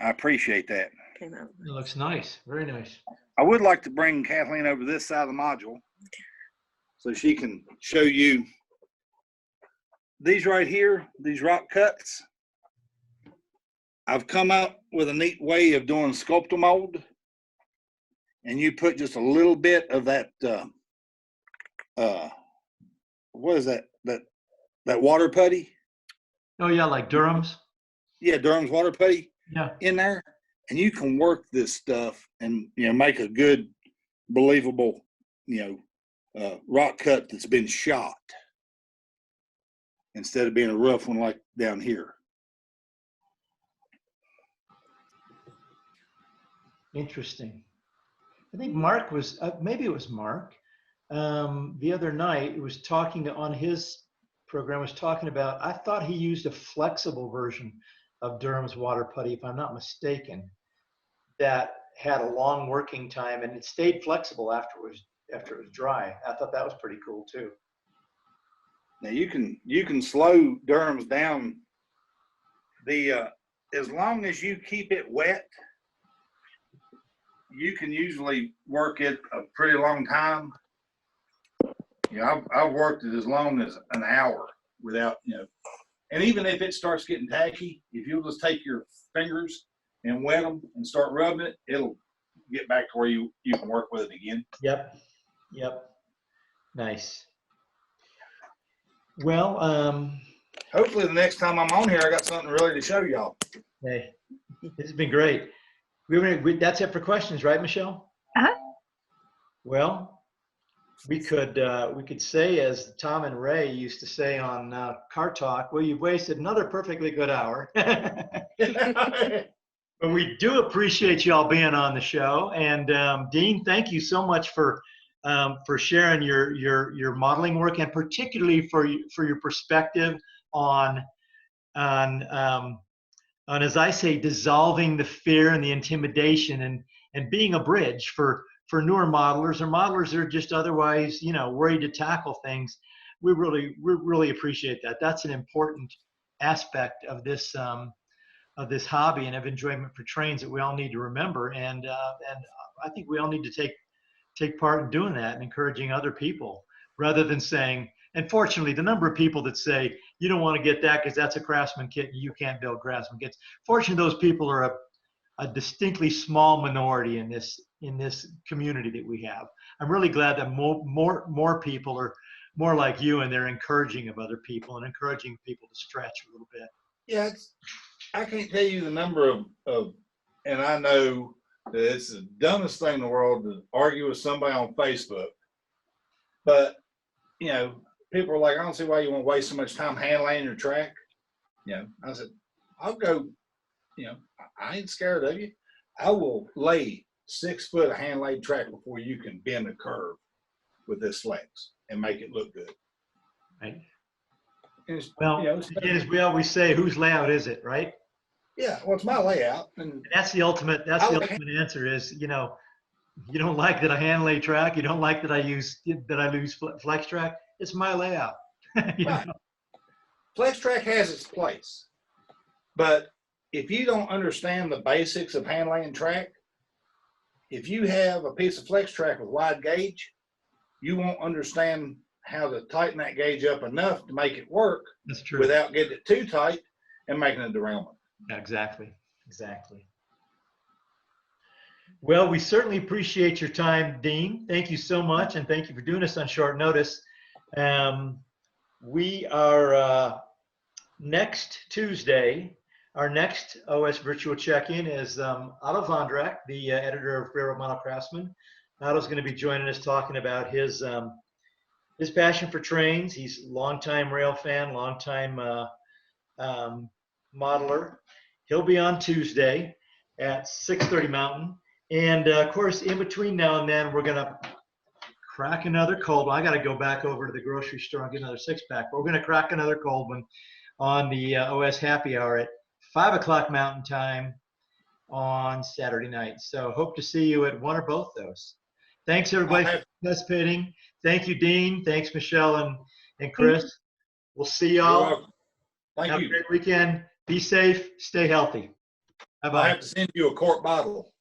I appreciate that. Came out. It looks nice. Very nice. I would like to bring Kathleen over this side of the module so she can show you these right here, these rock cuts. I've come out with a neat way of doing sculptor mold, and you put just a little bit of that what is that water putty? Oh yeah, like Durham's. Yeah, Durham's water putty Yeah. in there, and you can work this stuff and make a good, believable rock cut that's been shot instead of being a rough one like down here. Interesting. I think Mark was, maybe it was Mark, the other night, it was talking on his program, was talking about, I thought he used a flexible version of Durham's water putty, if I'm not mistaken, that had a long working time and it stayed flexible after it was dry. I thought that was pretty cool too. Now you can slow Durham's down. As long as you keep it wet, you can usually work it a pretty long time. I've worked it as long as an hour without, and even if it starts getting tacky, if you'll just take your fingers and wet them and start rubbing it, it'll get back to where you can work with it again. Yep. Nice. Well, Hopefully the next time I'm on here, I got something really to show y'all. hey, this has been great. That's it for questions, right, Michelle? Uh-huh. Well, we could say, as Tom and Ray used to say on Car Talk, well, you've wasted another perfectly good hour. But we do appreciate y'all being on the show. And Dean, thank you so much for sharing your modeling work, and particularly for your perspective on as I say, dissolving the fear and the intimidation, and being a bridge for newer modelers or modelers that are just otherwise, worried to tackle things. We really appreciate that. That's an important aspect of this hobby and of enjoyment for trains that we all need to remember. And I think we all need to take part in doing that and encouraging other people, rather than saying, and fortunately, the number of people that say, you don't want to get that because that's a Craftsman kit and you can't build Craftsman kits. Fortunately, those people are a distinctly small minority in this community that we have. I'm really glad that more people are more like you, and they're encouraging of other people and encouraging people to stretch a little bit. Yeah, I can't tell you the number of, and I know that it's the dumbest thing in the world to argue with somebody on Facebook, but people are like, I don't see why you want to waste so much time hand laying your track. I said, I'll go, I ain't scared of you. I will lay 6 foot of hand laid track before you can bend a curve with this flex and make it look good. Right. Well, again, as we always say, whose layout is it, right? Yeah, well, it's my layout, and that's the ultimate answer is, you don't like that I hand lay track, you don't like that I use flex track, it's my layout. Right. Flex track has its place, but if you don't understand the basics of hand laying track, if you have a piece of flex track with wide gauge, you won't understand how to tighten that gauge up enough to make it work. That's true. Without getting it too tight and making a derailment. Yeah, exactly. Well, we certainly appreciate your time, Dean. Thank you so much, and thank you for doing this on short notice. We are next Tuesday. Our next OS Virtual Check-In is Otto Vondrak, the editor of Railroad Model Craftsman. Otto's going to be joining us talking about his passion for trains. He's a longtime rail fan, longtime modeler. He'll be on Tuesday at 6:30 Mountain. And of course, in between now and then, we're going to crack another cold one. I got to go back over to the grocery store and get another 6-pack. But we're going to crack another cold one on the OS Happy Hour at 5 o'clock Mountain Time on Saturday night. So hope to see you at one or both those. Thanks, everybody, for participating. Thank you, Dean. Thanks, Michelle and Chris. We'll see y'all. Thank you. Have a great weekend. Be safe. Stay healthy. Bye-bye. I have to send you a quart bottle.